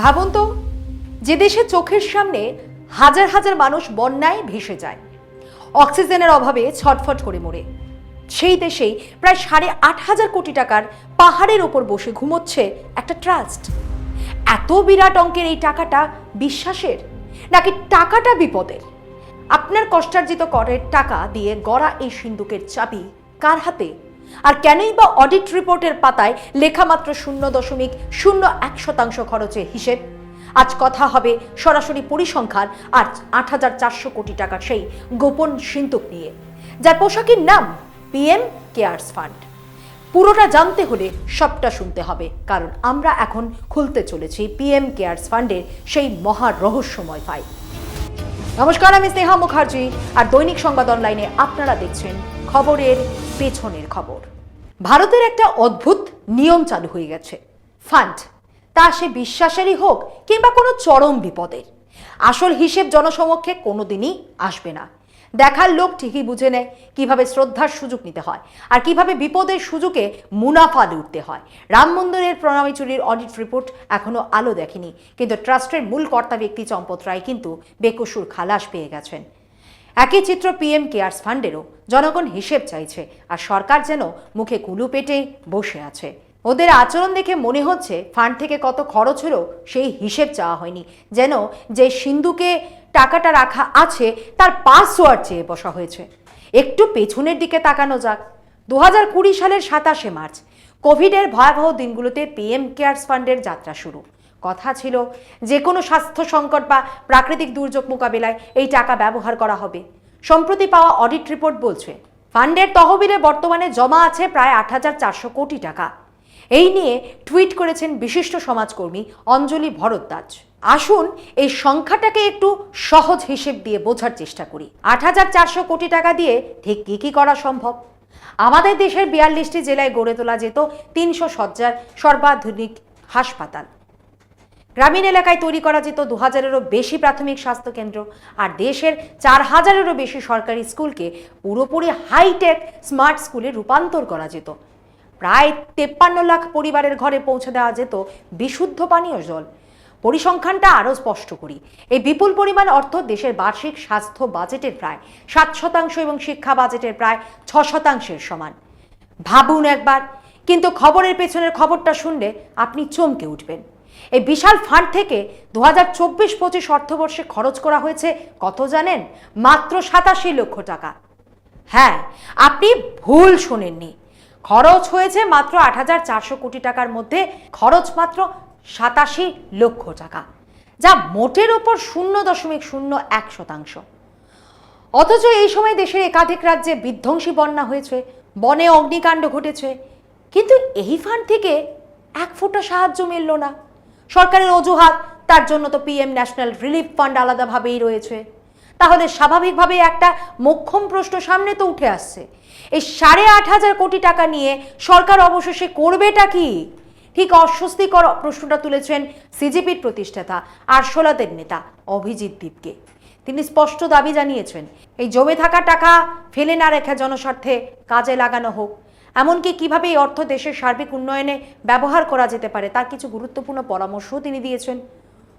ভাবুন তো, যে দেশে চোখের সামনে হাজার হাজার মানুষ বন্যায় ভেসে যায়, অক্সিজেনের অভাবে ছটফট করে মরে, সেই দেশেই প্রায় 8,500 কোটি টাকার পাহাড়ের ওপর বসে ঘুমোচ্ছে একটা ট্রাস্ট। এত বিরাট অঙ্কের এই টাকাটা বিশ্বাসের নাকি টাকাটা বিপদের? আপনার কষ্টার্জিত করের টাকা দিয়ে গড়া এই সিন্ধুকের চাবি কার হাতে? আর কেনই বা অডিট রিপোর্টের পাতায় লেখা মাত্র 0.01% খরচের হিসেব? আজ কথা হবে সরাসরি পরিসংখ্যান আর 8,400 কোটি টাকার সেই গোপন সিন্ধুক নিয়ে, যার পোশাকের নাম পিএম কেয়ার্স ফান্ড। পুরোটা জানতে হলে সবটা শুনতে হবে, কারণ আমরা এখন খুলতে চলেছি পিএম কেয়ার্স ফান্ডের সেই মহা রহস্যময় ফাইল। নমস্কার, আমি স্নেহা মুখার্জি, আর দৈনিক সংবাদ অনলাইনে আপনারা দেখছেন খবরের পেছনের খবর। ভারতের একটা অদ্ভুত নিয়ম চালু হয়ে গেছে। ফান্ড, তা সে বিশ্বাসেরই হোক কিংবা কোনো চরম বিপদের, আসল হিসেব জনসমক্ষে কোনোদিনই আসবে না। দেখার লোক ঠিকই বুঝে নেয় কিভাবে শ্রদ্ধার সুযোগ নিতে হয় আর কিভাবে বিপদের সুযোগে মুনাফা লুটতে হয়। রাম মন্দিরের প্রণামী চুরির অডিট রিপোর্ট এখনো আলো দেখেনি, কিন্তু ট্রাস্টের মূল কর্তা ব্যক্তি চম্পত রায় কিন্তু বেকসুর খালাস পেয়ে গেছেন। একই চিত্র পিএম কেয়ার্স ফান্ডেরও। জনগণ হিসেব চাইছে আর সরকার যেন মুখে কুলু পেটে বসে আছে। ওদের আচরণ দেখে মনে হচ্ছে ফান্ড থেকে কত খরচ হলো সেই হিসেব চাওয়া হয়নি, যেন যে সিন্ধুকে টাকাটা রাখা আছে তার পাসওয়ার্ড চেয়ে বসা হয়েছে। একটু পেছনের দিকে তাকানো যাক। 2020 সালের 27শে মার্চ কোভিডের ভয়াবহ দিনগুলোতে পিএম কেয়ার্স ফান্ডের যাত্রা শুরু। কথা ছিল যে কোনো স্বাস্থ্য সংকট বা প্রাকৃতিক দুর্যোগ মোকাবিলায় এই টাকা ব্যবহার করা হবে। সম্প্রতি পাওয়া অডিট রিপোর্ট বলছে ফান্ডের তহবিলে বর্তমানে জমা আছে প্রায় 8,400 কোটি টাকা। এই নিয়ে টুইট করেছেন বিশিষ্ট সমাজকর্মী অঞ্জলি ভরদ্বাজ। আসুন এই সংখ্যাটাকে একটু সহজ হিসেব দিয়ে বোঝার চেষ্টা করি। 8,400 কোটি টাকা দিয়ে ঠিক কি কি করা সম্ভব? আমাদের দেশের 42টি জেলায় গড়ে তোলা যেত 300 শয্যার সর্বাধুনিক হাসপাতাল। গ্রামীণ এলাকায় তৈরি করা যেত 2000-এরও বেশি প্রাথমিক স্বাস্থ্য কেন্দ্র, আর দেশের 4,000-এরও বেশি সরকারি স্কুলকে পুরোপুরি হাইটেক স্মার্ট স্কুলে রূপান্তর করা যেত। প্রায় 53 লাখ পরিবারের ঘরে পৌঁছে দেওয়া যেত বিশুদ্ধ পানীয় জল। পরিসংখ্যানটা আরও স্পষ্ট করি। এই বিপুল পরিমাণ অর্থ দেশের বার্ষিক স্বাস্থ্য বাজেটের প্রায় 7% এবং শিক্ষা বাজেটের প্রায় 6%-এর সমান। ভাবুন একবার। কিন্তু খবরের পেছনের খবরটা শুনলে আপনি চমকে উঠবেন। এই বিশাল ফান্ড থেকে 2024-25 অর্থবর্ষে খরচ করা হয়েছে কত জানেন? মাত্র 87 লক্ষ টাকা। হ্যাঁ, আপনি ভুল শোনেননি। খরচ হয়েছে মাত্র 8,400 কোটি টাকার মধ্যে খরচ মাত্র 87 লক্ষ টাকা, যা মোটের ওপর 0.01%। অথচ এই সময় দেশের একাধিক রাজ্যে বিধ্বংসী বন্যা হয়েছে, বনে অগ্নিকাণ্ড ঘটেছে, কিন্তু এই ফান্ড থেকে এক ফোঁটা সাহায্য মিলল না। সরকারের অজুহাত, তার জন্য তো পিএম ন্যাশনাল রিলিফ ফান্ড আলাদাভাবেই রয়েছে। তাহলে স্বাভাবিকভাবে একটা মোক্ষম প্রশ্ন সামনে তো উঠে আসছে, এই 8,500 কোটি টাকা নিয়ে সরকার অবশেষে করবেটা কি? ঠিক অস্বস্তিকর প্রশ্নটা তুলেছেন সিজিপির প্রতিষ্ঠাতা আরশোলাদের নেতা অভিজিৎ দীপকে। তিনি স্পষ্ট দাবি জানিয়েছেন এই জমে থাকা টাকা ফেলে না রেখে জনস্বার্থে কাজে লাগানো হোক। এমনকি কিভাবে এই অর্থ দেশের সার্বিক উন্নয়নে ব্যবহার করা যেতে পারে তার কিছু গুরুত্বপূর্ণ পরামর্শও তিনি দিয়েছেন।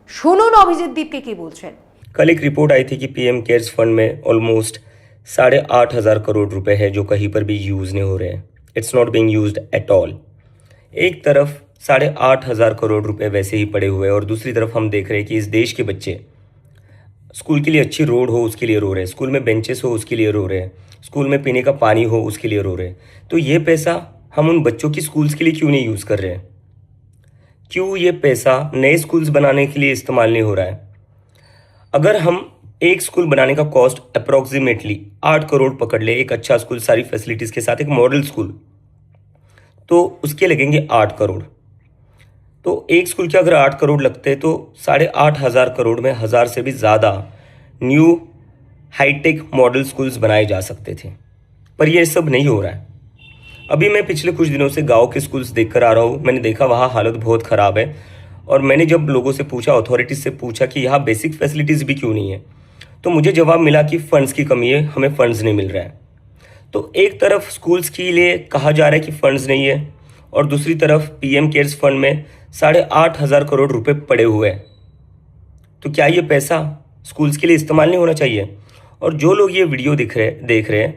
শুনুন অভিজিৎ দীপকে কি বলছেন। कल एक रिपोर्ट आई थी कि पीएम केयर्स फंड में ऑलमोस्ट 8,500 करोड़ रुपए है जो कहीं पर भी यूज़ नहीं हो रहे हैं। It's not being used at all. एक तरफ 8,500 करोड़ रुपए वैसे ही पड़े हुए हैं और दूसरी तरफ हम देख रहे हैं कि इस देश के बच्चे स्कूल के लिए अच्छी रोड हो उसके लिए रो रहे हैं, स्कूल में बेंचेस हो उसके लिए रो रहे हैं, स्कूल में पीने का पानी हो उसके लिए रो रहे हैं। तो ये पैसा हम उन बच्चों की स्कूल्स के लिए क्यों नहीं यूज़ कर रहे हैं? क्यों ये पैसा नए स्कूल्स बनाने के लिए इस्तेमाल नहीं हो रहा है? अगर हम एक स्कूल बनाने का कॉस्ट अप्रॉक्सीमेटली 8 करोड़ पकड़ ले, एक अच्छा स्कूल सारी फैसिलिटीज़ के साथ, एक मॉडल स्कूल, तो उसके लगेंगे 8 करोड़। तो एक स्कूल के अगर 8 करोड़ लगते तो 8,500 करोड़ में 1000 से भी ज़्यादा न्यू हाईटेक मॉडल स्कूल्स बनाए जा सकते थे, पर ये सब नहीं हो रहा है। अभी मैं पिछले कुछ दिनों से गांव के स्कूल्स देखकर आ रहा हूँ। मैंने देखा वहाँ हालत बहुत ख़राब है, और मैंने जब लोगों से पूछा, अथॉरिटीज़ से पूछा कि यहाँ बेसिक फैसिलिटीज़ भी क्यों नहीं है, तो मुझे जवाब मिला कि फ़ंड्स की कमी है, हमें फ़ंड्स नहीं मिल रहा है। तो एक तरफ स्कूल्स के लिए कहा जा रहा है कि फ़ंड्स नहीं है, और दूसरी तरफ पीएम केयर्स फंड में 8,500 करोड़ रुपए पड़े हुए हैं। तो क्या ये पैसा स्कूल्स के लिए इस्तेमाल नहीं होना चाहिए? और जो लोग ये वीडियो देख रहे हैं,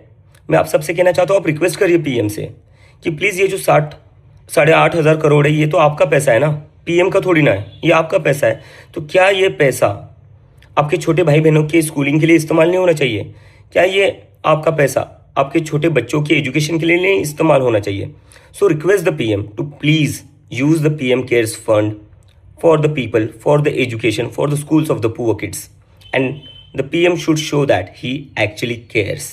मैं आप सबसे कहना चाहता हूँ, आप रिक्वेस्ट करिए पीएम से कि प्लीज़ ये जो 8,500 करोड़ है, ये तो आपका पैसा है ना, पीएम का थोड़ी ना है, ये आपका पैसा है। तो क्या ये पैसा आपके छोटे भाई बहनों के स्कूलिंग के लिए इस्तेमाल नहीं होना चाहिए? क्या ये आपका पैसा आपके छोटे बच्चों के एजुकेशन के लिए नहीं इस्तेमाल होना चाहिए? So request the PM to please use the PM Cares Fund for the people, for the education, for the schools of the poor kids. And the PM should show that he actually cares.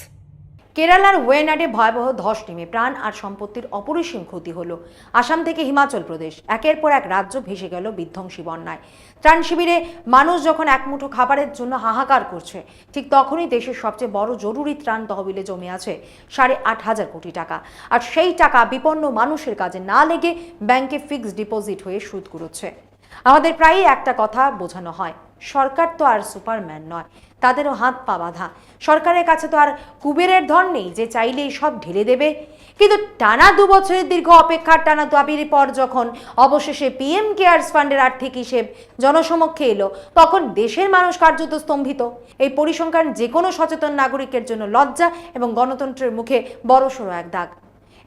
কেরালার ওয়েনাডে ভয়াবহ ধস নেমে প্রাণ আর সম্পত্তির অপরিসীম ক্ষতি হলো। আসাম থেকে হিমাচল প্রদেশ একের পর এক রাজ্য ভেসে গেল বিধ্বংসী বন্যায়। ত্রাণ শিবিরে মানুষ যখন একমুঠো খাবারের জন্য হাহাকার করছে, ঠিক তখনই দেশের সবচেয়ে বড় জরুরি ত্রাণ তহবিলে জমে আছে 8,500 কোটি টাকা। আর সেই টাকা বিপন্ন মানুষের কাজে না লেগে ব্যাংকে ফিক্সড ডিপোজিট হয়ে সুদ কুড়োচ্ছে। আমাদের প্রায়ই একটা কথা বোঝানো হয়, সরকার তো আর সুপারম্যান নয়, তাদেরও হাত পা বাঁধা। সরকারের কাছে তো আর কুবেরের ধন নেই যে চাইলেই সব ঢেলে দেবে। কিন্তু টানা 2 বছরের দীর্ঘ অপেক্ষার টানা দাবির পর যখন অবশেষে পিএম কেয়ার্স ফান্ডের আর্থিক হিসেব জনসমক্ষে এলো, তখন দেশের মানুষ কার্যত স্তম্ভিত। এই পরিসংখ্যান যে কোনো সচেতন নাগরিকের জন্য লজ্জা এবং গণতন্ত্রের মুখে বড়সড় এক দাগ।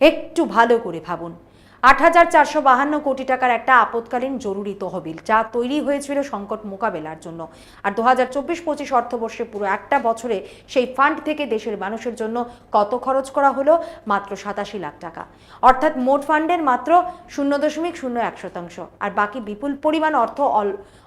একটু ভালো করে ভাবুন, 8,452 কোটি টাকার একটা আপৎকালীন জরুরি তহবিল যা তৈরি হয়েছিল সংকট মোকাবেলার জন্য। আর 2024-25 অর্থবর্ষে পুরো একটা বছরে সেই ফান্ড থেকে দেশের মানুষের জন্য কত খরচ করা হলো? মাত্র 87 লাখ টাকা। অর্থাৎ মোট ফান্ডের মাত্র 0.01%। আর বাকি বিপুল পরিমাণ অর্থ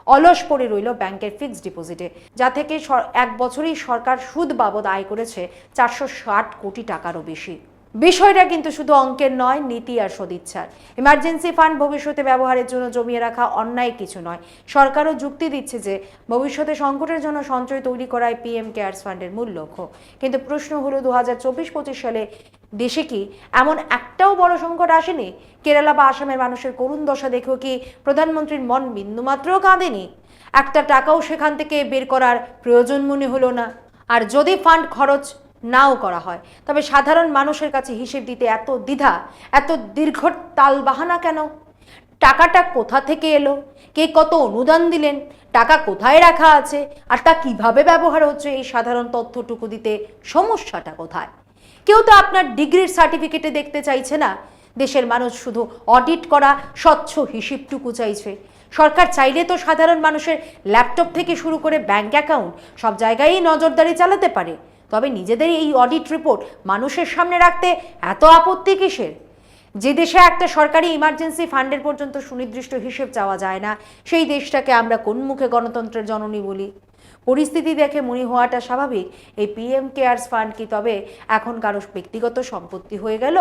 অলস পড়ে রইল ব্যাংকের ফিক্সড ডিপোজিটে, যা থেকে এক বছরেই সরকার সুদ বাবদ আয় করেছে 460 কোটি টাকারও বেশি। বিষয়টা কিন্তু শুধু অঙ্কের নয়, নীতি আর সদিচ্ছার। ইমার্জেন্সি ফান্ড ভবিষ্যতে ব্যবহারের জন্য জমিয়ে রাখা অন্যায় কিছু নয়। সরকারও যুক্তি দিচ্ছে যে ভবিষ্যতে সংকটের জন্য সঞ্চয় তৈরি করাই পিএম কেয়ার্স ফান্ডের মূল লক্ষ্য। কিন্তু প্রশ্ন হলো, 2024-25 সালে দেশে কি এমন একটাও বড় সংকট আসেনি? কেরালা বা আসামের মানুষের করুণ দশা দেখেও কি প্রধানমন্ত্রীর মন বিন্দুমাত্রও কাঁদেনি? একটা টাকাও সেখান থেকে বের করার প্রয়োজন মনে হলো না? আর যদি ফান্ড খরচ নাও করা হয়, তবে সাধারণ মানুষের কাছে হিসেব দিতে এত দ্বিধা, এত দীর্ঘ তালবাহানা কেন? টাকাটা কোথা থেকে এলো? কে কত অনুদান দিলেন? টাকা কোথায় রাখা আছে? আর তা কিভাবে ব্যবহার হচ্ছে? এই সাধারণ তথ্যটুকু দিতে সমস্যাটা কোথায়? কেউ তো আপনার ডিগ্রির সার্টিফিকেটে দেখতে চাইছে না। দেশের মানুষ শুধু অডিট করা স্বচ্ছ হিসেবটুকু চাইছে। সরকার চাইলে তো সাধারণ মানুষের ল্যাপটপ থেকে শুরু করে ব্যাংক অ্যাকাউন্ট সব জায়গায়ই নজরদারি চালাতে পারে। তবে নিজেদের এই অডিট রিপোর্ট মানুষের সামনে রাখতে এত আপত্তি কিসের? যে দেশে একটা সরকারি ইমার্জেন্সি ফান্ডের পর্যন্ত সুনির্দিষ্ট হিসেব চাওয়া যায় না, সেই দেশটাকে আমরা কোন মুখে গণতন্ত্রের জননী বলি? পরিস্থিতি দেখে মনে হওয়াটা স্বাভাবিক, এই পিএম কেয়ার্স ফান্ড কি তবে এখন কারো ব্যক্তিগত সম্পত্তি হয়ে গেল?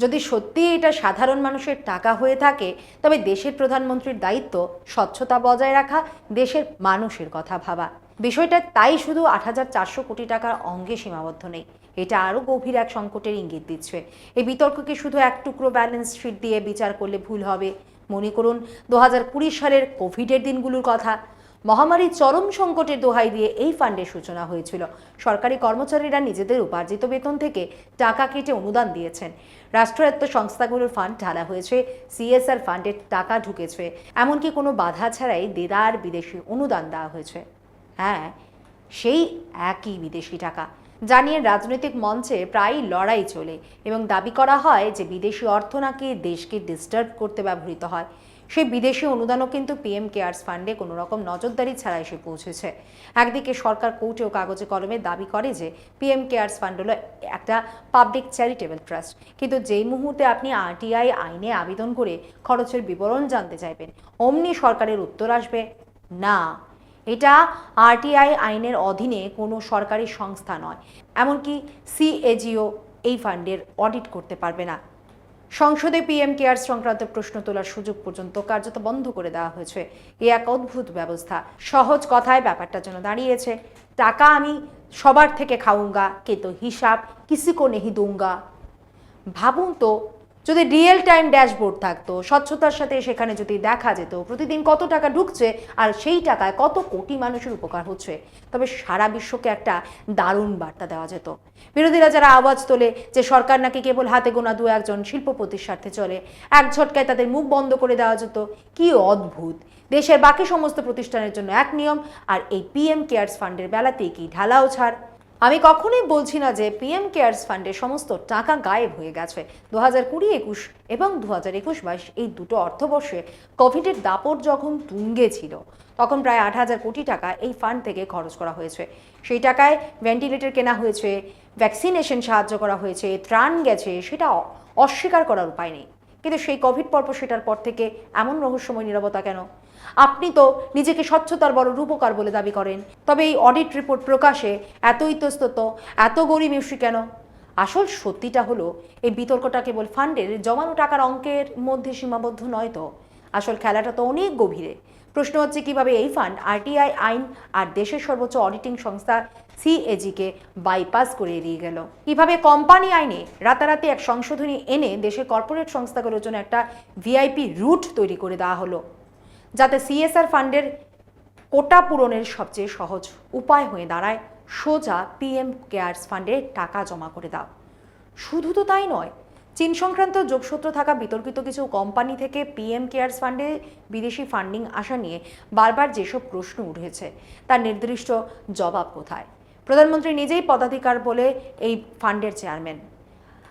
যদি সত্যি এটা সাধারণ মানুষের টাকা হয়ে থাকে, তবে দেশের প্রধানমন্ত্রীর দায়িত্ব স্বচ্ছতা বজায় রাখা, দেশের মানুষের কথা ভাবা। বিষয়টা তাই শুধু 8,400 কোটি টাকার অঙ্গে সীমাবদ্ধ নেই, এটা আরও গভীর এক সংকটের ইঙ্গিত দিচ্ছে। এই বিতর্ককে শুধু এক টুকরো ব্যালেন্স শিট দিয়ে বিচার করলে ভুল হবে। মনে করুন 2020 সালের কোভিডের দিনগুলোর কথা। মহামারীর চরম সংকটের দোহাই দিয়ে এই ফান্ডের সূচনা হয়েছিল। সরকারি কর্মচারীরা নিজেদের উপার্জিত বেতন থেকে টাকা কেটে অনুদান দিয়েছেন। রাষ্ট্রায়ত্ত সংস্থাগুলোর ফান্ড ঢালা হয়েছে, সিএসআর ফান্ডের টাকা ঢুকেছে, এমনকি কোনো বাধা ছাড়াই দেদার বিদেশি অনুদান দেওয়া হয়েছে। হ্যাঁ, সেই একই বিদেশি টাকা যা নিয়ে রাজনৈতিক মঞ্চে প্রায়ই লড়াই চলে এবং দাবি করা হয় যে বিদেশি অর্থ নাকি দেশকে ডিস্টার্ব করতে ব্যবহৃত হয়। সেই বিদেশি অনুদানও কিন্তু পিএম কেয়ার্স ফান্ডে কোনো রকম নজরদারি ছাড়া এসে পৌঁছেছে। একদিকে সরকার কোর্টে ও কাগজে কলমে দাবি করে যে পিএম কেয়ার্স ফান্ড হলো একটা পাবলিক চ্যারিটেবল ট্রাস্ট, কিন্তু যেই মুহূর্তে আপনি আরটিআই আইনে আবেদন করে খরচের বিবরণ জানতে চাইবেন, অমনি সরকারের উত্তর আসবে, না, এটা আরটিআই আইনের অধীনে কোনো সরকারি সংস্থা নয়, এমনকি সিএজিও এই ফান্ডের অডিট করতে পারবে না। সংসদে পিএম কেয়ার্স সংক্রান্ত প্রশ্ন তোলার সুযোগ পর্যন্ত কার্যত বন্ধ করে দেওয়া হয়েছে। এ এক অদ্ভুত ব্যবস্থা। সহজ কথায় ব্যাপারটা যেন দাঁড়িয়েছে, টাকা আমি সবার থেকে খাউঙ্গা, কিন্তু হিসাব কিসি কো নেহি দুঙ্গা। ভাবুন তো, যদি রিয়েল টাইম ড্যাশবোর্ড থাকতো, স্বচ্ছতার সাথে সেখানে যদি দেখা যেত প্রতিদিন কত টাকা ঢুকছে আর সেই টাকায় কত কোটি মানুষের উপকার হচ্ছে, তবে সারা বিশ্বকে একটা দারুণ বার্তা দেওয়া যেত। বিরোধীরা যারা আওয়াজ তোলে যে সরকার নাকি কেবল হাতে গোনা দু একজন শিল্পপতির স্বার্থে চলে, এক ঝটকায় তাদের মুখ বন্ধ করে দেওয়া যেত, কি অদ্ভুত! দেশের বাকি সমস্ত প্রতিষ্ঠানের জন্য এক নিয়ম, আর এই পিএম কেয়ার্স ফান্ডের বেলাতেই কি ঢালাও ছাড়। আমি কখনোই বলছি না যে পিএম কেয়ার্স ফান্ডের সমস্ত টাকা গায়েব হয়ে গেছে। 2020-21 এবং 2021-22 এই দুটো অর্থবর্ষে কোভিডের দাপট যখন তুঙ্গে ছিল, তখন প্রায় 8,000 কোটি টাকা এই ফান্ড থেকে খরচ করা হয়েছে। সেই টাকায় ভেন্টিলেটর কেনা হয়েছে, ভ্যাকসিনেশন সাহায্য করা হয়েছে, ত্রাণ গেছে, সেটা অস্বীকার করার উপায় নেই। কিন্তু সেই কোভিড পর্ব সেটার পর থেকে এমন রহস্যময় নীরবতা কেন? আপনি তো নিজেকে স্বচ্ছতার বড় রূপকার বলে দাবি করেন, তবে এই অডিট রিপোর্ট প্রকাশে এত ইতস্তত, এত গড়িমসি কেন? আসল সত্যিটা হলো এই বিতর্কটা কেবল ফান্ডের জমানো টাকার অঙ্কের মধ্যে সীমাবদ্ধ নয় তো, আসল খেলাটা তো অনেক গভীরে। প্রশ্ন হচ্ছে কিভাবে এই ফান্ড আরটিআই আইন আর দেশের সর্বোচ্চ অডিটিং সংস্থা সিএজিকে বাইপাস করে এড়িয়ে গেল। কিভাবে কোম্পানি আইনে রাতারাতি এক সংশোধনী এনে দেশের কর্পোরেট সংস্থাগুলোর জন্য একটা ভিআইপি রুট তৈরি করে দেওয়া হলো, যাতে সিএসআর ফান্ডের কোটা পূরণের সবচেয়ে সহজ উপায় হয়ে দাঁড়ায় সোজা পিএম কেয়ার্স ফান্ডে টাকা জমা করে দাও। শুধু তো তাই নয়, চীন সংক্রান্ত যোগসূত্র থাকা বিতর্কিত কিছু কোম্পানি থেকে পিএম কেয়ার্স ফান্ডে বিদেশি ফান্ডিং আসা নিয়ে বারবার যেসব প্রশ্ন উঠেছে তার নির্দিষ্ট জবাব কোথায়? প্রধানমন্ত্রী নিজেই পদাধিকার বলে এই ফান্ডের চেয়ারম্যান,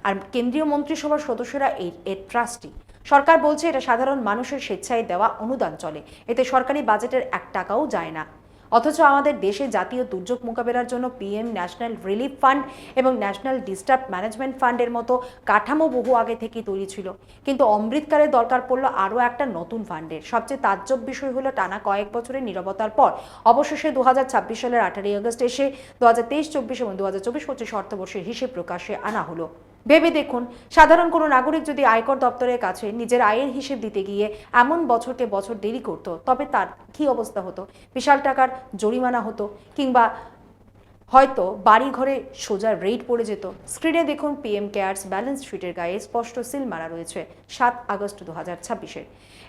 আর কেন্দ্রীয় মন্ত্রিসভার সদস্যরা এর ট্রাস্টি। সরকার বলছে এটা সাধারণ মানুষের স্বেচ্ছায় দেওয়া অনুদান চলে, এতে সরকারি বাজেটের 1 টাকাও যায় না। অথচ আমাদের দেশে জাতীয় দুর্যোগ মোকাবেলার জন্য পিএম ন্যাশনাল রিলিফ ফান্ড এবং ন্যাশনাল ডিস্টার্ব ম্যানেজমেন্ট ফান্ডের মতো কাঠামো বহু আগে থেকেই তৈরি ছিল, কিন্তু অমৃতকালে দরকার পড়লো আরও একটা নতুন ফান্ডের। সবচেয়ে তাজ্জব বিষয় হলো টানা কয়েক বছরের নীরবতার পর অবশেষে 2026 সালের 18ই আগস্ট এসে 2023-24 এবং 2024-25 অর্থবর্ষের হিসেব প্রকাশে আনা হলো। ভেবে দেখুন, সাধারণ কোনো নাগরিক যদি আয়কর দপ্তরের কাছে নিজের আয়ের হিসেব দিতে গিয়ে এমন বছরকে বছর দেরি করত, তবে তার কী অবস্থা হতো? বিশাল টাকার জরিমানা হতো, কিংবা হয়তো বাড়ি ঘরে সোজা রেড পড়ে যেত। স্ক্রিনে দেখুন পিএম কেয়ার্স ব্যালেন্স শিটের গায়ে স্পষ্ট সিল মারা রয়েছে 7 আগস্ট 2026-এর।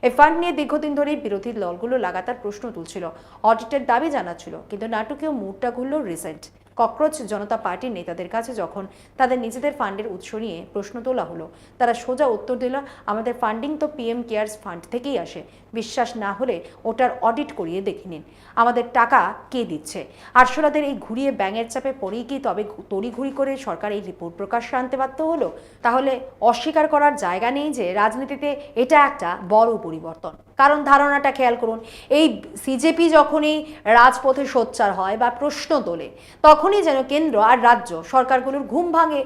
এই ফান্ড নিয়ে দীর্ঘদিন ধরেই বিরোধী দলগুলো লাগাতার প্রশ্ন তুলছিল, অডিটের দাবি জানাচ্ছিল, কিন্তু নাটকীয় মুডটা ঘুরল রিসেন্ট। ককরোচ জনতা পার্টির নেতাদের কাছে যখন তাদের নিজেদের ফান্ডের উৎস নিয়ে প্রশ্ন তোলা হলো, তারা সোজা উত্তর দিল, আমাদের ফান্ডিং তো পিএম কেয়ার্স ফান্ড থেকেই আসে, বিশ্বাস না হলে ওটার অডিট করিয়ে দেখে নিন, আমাদের টাকা কে দিচ্ছে। আরশোলাদের এই ঘুরিয়ে ব্যাঙের চাপে পড়েই কি তবে তড়িঘড়ি করে সরকার এই রিপোর্ট প্রকাশ্যে আনতে বাধ্য হলো? তাহলে অস্বীকার করার জায়গা নেই যে রাজনীতিতে এটা একটা বড় পরিবর্তন। কারণ ধারণাটা খেয়াল করুন, এই সিজেপি যখনই রাজপথে সোচ্চার হয় বা প্রশ্ন তোলে, তখনই যেন কেন্দ্র আর রাজ্য সরকারগুলোর ঘুম ভাঙে।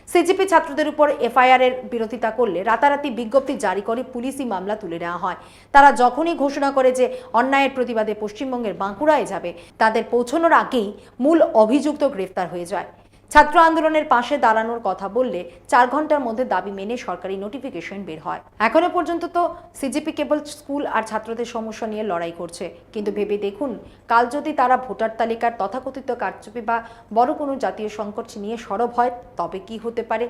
সিজেপি ছাত্রদের উপর এফআইআর এর বিরোধিতা করলে রাতারাতি বিজ্ঞপ্তি জারি করে পুলিশি মামলা তুলে নেওয়া হয়। তারা যখনই ঘোষণা করে যে অন্যায়ের প্রতিবাদে পশ্চিমবঙ্গের বাঁকুড়ায় যাবে, তাদের পৌঁছানোর আগেই মূল অভিযুক্ত গ্রেফতার হয়ে যায়। ছাত্র আন্দোলনের পাশে দাঁড়ানোর কথা বললে 4 ঘন্টার মধ্যে দাবি মেনে সরকারি নোটিফিকেশন বের হয়। এখনো পর্যন্ত তো সিজেপি কেবল স্কুল আর ছাত্রদের সমস্যা নিয়ে লড়াই করছে, কিন্তু ভেবে দেখুন, কাল যদি তারা ভোটার তালিকার তথাকথিত কারচুপি বা বড় কোনো জাতীয় সংকট নিয়ে সরব হয়, তবে কি হতে পারে?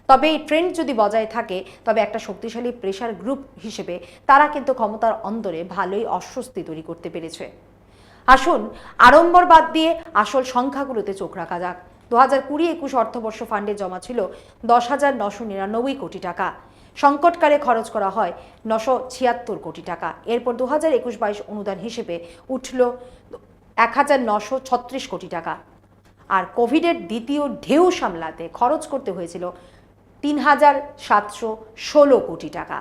তবে এই ট্রেন্ড যদি বজায় থাকে, তবে একটা শক্তিশালী প্রেশার গ্রুপ হিসেবে তারা কিন্তু ক্ষমতার অন্দরে ভালোই অস্বস্তি তৈরি করতে পেরেছে। আসুন আড়ম্বর বাদ দিয়ে আসল সংখ্যাগুলোতে চোখ রাখা যাক। 2020-21 অর্থবর্ষ ফান্ডে জমা ছিল 10,999 কোটি টাকা। সংকটকালে খরচ করা হয় 976 কোটি টাকা। এরপর 2021-22 অনুদান হিসেবে উঠল 1,936 কোটি টাকা। আর কোভিডের দ্বিতীয় ঢেউ সামলাতে খরচ করতে হয়েছিল 3,716 কোটি টাকা।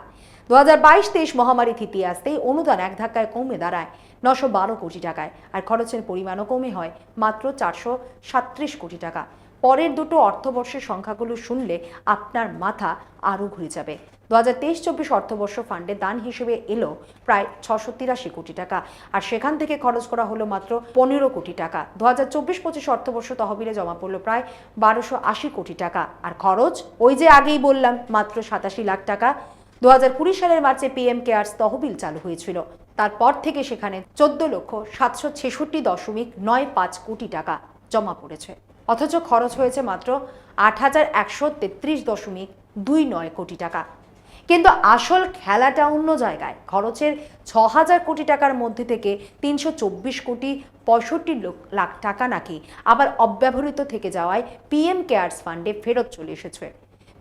2022-23 মহামারী থিতিয়ে আসতেই অনুদান এক ধাক্কায় কমে দাঁড়ায় 912 কোটি টাকায়, আর খরচের পরিমাণও কমে হয় মাত্র 437 কোটি টাকা। পরের দুটো অর্থবর্ষের সংখ্যাগুলো শুনলে আপনার মাথা আরও ঘুরে যাবে। 2023-24 অর্থবর্ষ ফান্ডে দান হিসেবে এলো প্রায় 683 কোটি টাকা, আর সেখান থেকে খরচ করা হলো মাত্র 15 কোটি টাকা। 2024-25 অর্থবর্ষ তহবিলে জমা পড়লো প্রায় 1280 কোটি টাকা, আর খরচ ওই যে আগেই বললাম মাত্র 87 লাখ টাকা। 2020 সালের মার্চে পিএম কেয়ার্স তহবিল চালু হয়েছিল, তারপর থেকে সেখানে 14,766.95 কোটি টাকা জমা পড়েছে, অথচ খরচ হয়েছে মাত্র 8,133.29 কোটি টাকা। কিন্তু আসল খেলাটা অন্য জায়গায়। খরচের ৬,০০০ কোটি টাকার মধ্যে থেকে ৩২৪ কোটি ৬৫ লাখ টাকা নাকি আবার অব্যবহৃত থেকে যাওয়ায় পিএম কেয়ারস ফান্ডে ফেরত চলে এসেছে।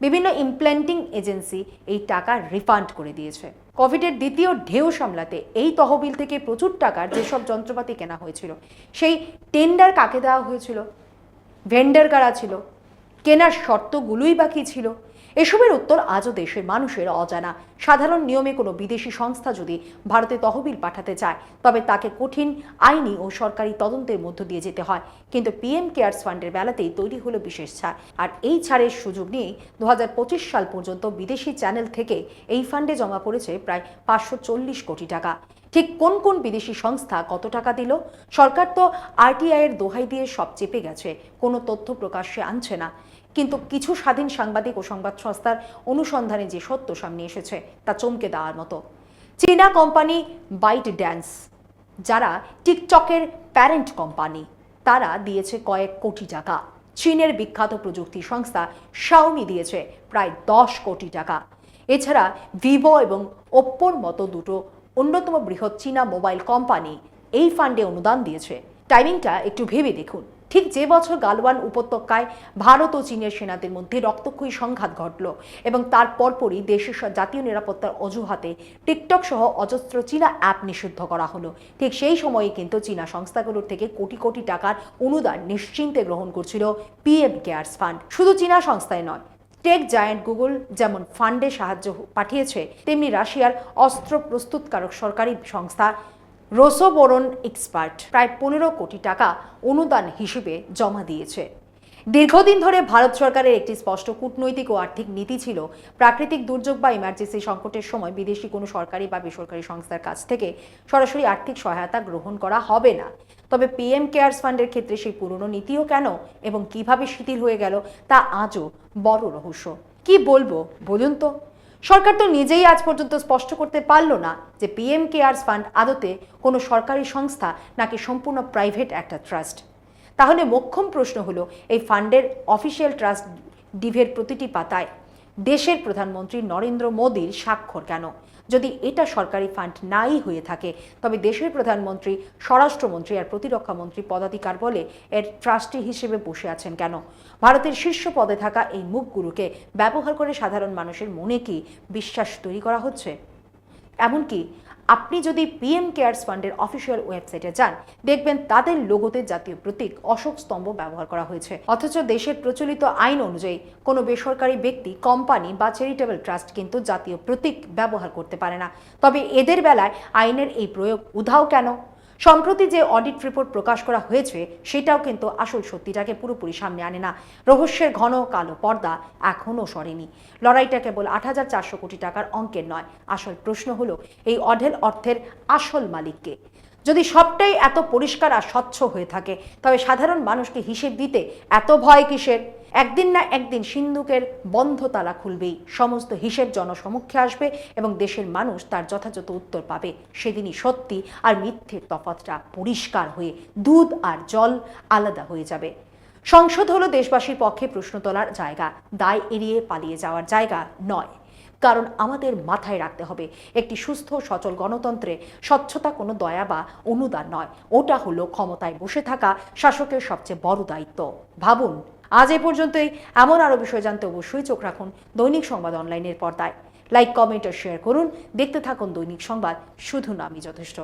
বিভিন্ন ইমপ্ল্যান্টিং এজেন্সি এই টাকা রিফান্ড করে দিয়েছে। কোভিডের দ্বিতীয় ঢেউ সামলাতে এই তহবিল থেকে প্রচুর টাকার যেসব যন্ত্রপাতি কেনা হয়েছিল, সেই টেন্ডার কাকে দেওয়া হয়েছিল, ভেন্ডার কারা ছিল, কেনার শর্তগুলোই বাকি ছিল, এসবের উত্তর আজও দেশের মানুষের অজানা। সাধারণ নিয়মে কোনো বিদেশি সংস্থা যদি ভারতে তহবিল পাঠাতে চায় তবে তাকে কঠিন আইনি ও সরকারি তদন্তের মধ্য দিয়ে যেতে হয়। কিন্তু পিএম কেয়ারস ফান্ডের বেলাতেই তৈরি হলো বিশেষ ছাড়। আর এই ছাড়ের সুযোগ নিয়েই 2025 সাল পর্যন্ত বিদেশি চ্যানেল থেকে এই ফান্ডে জমা পড়েছে প্রায় 540 কোটি টাকা। ঠিক কোন কোন বিদেশি সংস্থা কত টাকা দিল? সরকার তো আরটিআই এর দোহাই দিয়ে সব চেপে গেছে, কোনো তথ্য প্রকাশ্যে আনছে না। কিন্তু কিছু স্বাধীন সাংবাদিক ও সংবাদ সংস্থার অনুসন্ধানে যে সত্য সামনে এসেছে তা চমকে দেওয়ার মতো। চীনা কোম্পানি বাইট ড্যান্স, যারা টিকটকের প্যারেন্ট কোম্পানি, তারা দিয়েছে কয়েক কোটি টাকা। চীনের বিখ্যাত প্রযুক্তি সংস্থা শাওমি দিয়েছে প্রায় 10 কোটি টাকা। এছাড়া ভিভো এবং ওপ্পোর মতো দুটো অন্যতম বৃহৎ চীনা মোবাইল কোম্পানি এই ফান্ডে অনুদান দিয়েছে। টাইমিংটা একটু ভেবে দেখুন। ঠিক যে বছর গালওয়ান উপত্যকায় ভারত ও চীনের সেনাদের মধ্যে রক্তক্ষয়ী সংঘাত ঘটল এবং তার পরপরই দেশের জাতীয় নিরাপত্তার অজুহাতে টিকটক সহ অজস্র চীনা অ্যাপ নিষিদ্ধ করা হলো, ঠিক সেই সময়ই কিন্তু চীনা সংস্থাগুলোর থেকে কোটি কোটি টাকার অনুদান নিশ্চিন্তে গ্রহণ করছিল পিএম কেয়ারস ফান্ড। শুধু চীনা সংস্থায় নয়, টেক জায়ান্ট গুগল যেমন ফান্ডে সাহায্য পাঠিয়েছে, তেমনি রাশিয়ার অস্ত্র প্রস্তুতকারক সরকারি সংস্থা রোসোবোরন এক্সপার্ট প্রায় 15 কোটি টাকা অনুদান হিসেবে জমা দিয়েছে। দীর্ঘদিন ধরে ভারত সরকারের একটি স্পষ্ট কূটনৈতিক ও আর্থিক নীতি ছিল, প্রাকৃতিক দুর্যোগ বা ইমার্জেন্সি সংকটের সময় বিদেশি কোনো সরকারি বা বেসরকারি সংস্থার কাছ থেকে সরাসরি আর্থিক সহায়তা গ্রহণ করা হবে না। তবে পিএম কেয়ারস ফান্ডের ক্ষেত্রে সেই পুরনো নীতিও কেন এবং কিভাবে শিথিল হয়ে গেল তা আজও বড় রহস্য। কি বলবো বলুন তো? সরকার তো নিজেই আজ পর্যন্ত স্পষ্ট করতে পারল না যে পিএম কেয়ারস ফান্ড আদতে কোনো সরকারি সংস্থা নাকি সম্পূর্ণ প্রাইভেট একটা ট্রাস্ট। তাহলে মোক্ষম প্রশ্ন হলো, এই ফান্ডের অফিসিয়াল ট্রাস্ট ডিভের প্রতিটি পাতায় দেশের প্রধানমন্ত্রী নরেন্দ্র মোদীর স্বাক্ষর কেন? যদি এটা সরকারি ফান্ড নাই হয়ে থাকে তবে দেশের প্রধানমন্ত্রী, স্বরাষ্ট্রমন্ত্রী আর প্রতিরক্ষা মন্ত্রী পদাধিকার বলে এর ট্রাস্টি হিসেবে বসে আছেন কেন? ভারতের শীর্ষ পদে থাকা এই মুখগুলোকে ব্যবহার করে সাধারণ মানুষের মনে কি বিশ্বাস তৈরি করা হচ্ছে? এমনকি আপনি যদি পিএম কেয়ারস ফান্ডের অফিসিয়াল ওয়েবসাইটে যান, দেখবেন তাদের লোগোতে জাতীয় প্রতীক অশোক স্তম্ভ ব্যবহার করা হয়েছে। অথচ দেশের প্রচলিত আইন অনুযায়ী কোনো বেসরকারি ব্যক্তি, কোম্পানি বা চ্যারিটেবল ট্রাস্ট কিন্তু জাতীয় প্রতীক ব্যবহার করতে পারে না। তবে এদের বেলায় আইনের এই প্রয়োগ উধাও কেন? সম্প্রতি যে অডিট রিপোর্ট প্রকাশ করা হয়েছে সেটাও কিন্তু আসল সত্যিটাকে পুরোপুরি সামনে আনে না। রহস্যের ঘন কালো পর্দা এখনও সরেনি। লড়াইটা কেবল 8,400 কোটি টাকার অঙ্কের নয়। আসল প্রশ্ন হলো, এই অঢেল অর্থের আসল মালিককে? যদি সবটাই এত পরিষ্কার আর স্বচ্ছ হয়ে থাকে তবে সাধারণ মানুষকে হিসেব দিতে এত ভয় কিসের? একদিন না একদিন সিন্ধুকের বন্ধ তালা খুলবেই, সমস্ত হিসেব জনসমক্ষে আসবে এবং দেশের মানুষ তার যথাযথ উত্তর পাবে। সেদিনই সত্যি আর মিথ্যের তফাৎটা পরিষ্কার হয়ে দুধ আর জল আলাদা হয়ে যাবে। সংসদ হলো দেশবাসীর পক্ষে প্রশ্ন তোলার জায়গা, দায় এড়িয়ে পালিয়ে যাওয়ার জায়গা নয়। কারণ আমাদের মাথায় রাখতে হবে, একটি সুস্থ সচল গণতন্ত্রে স্বচ্ছতা কোনো দয়া বা অনুদান নয়, ওটা হলো ক্ষমতায় বসে থাকা শাসকের সবচেয়ে বড় দায়িত্ব। ভাবুন, আজ এ পর্যন্তই। এমন আরও বিষয় জানতে অবশ্যই চোখ রাখুন দৈনিক সংবাদ অনলাইনের পর্দায়। লাইক, কমেন্ট আর শেয়ার করুন। দেখতে থাকুন দৈনিক সংবাদ, শুধু নামই যথেষ্ট।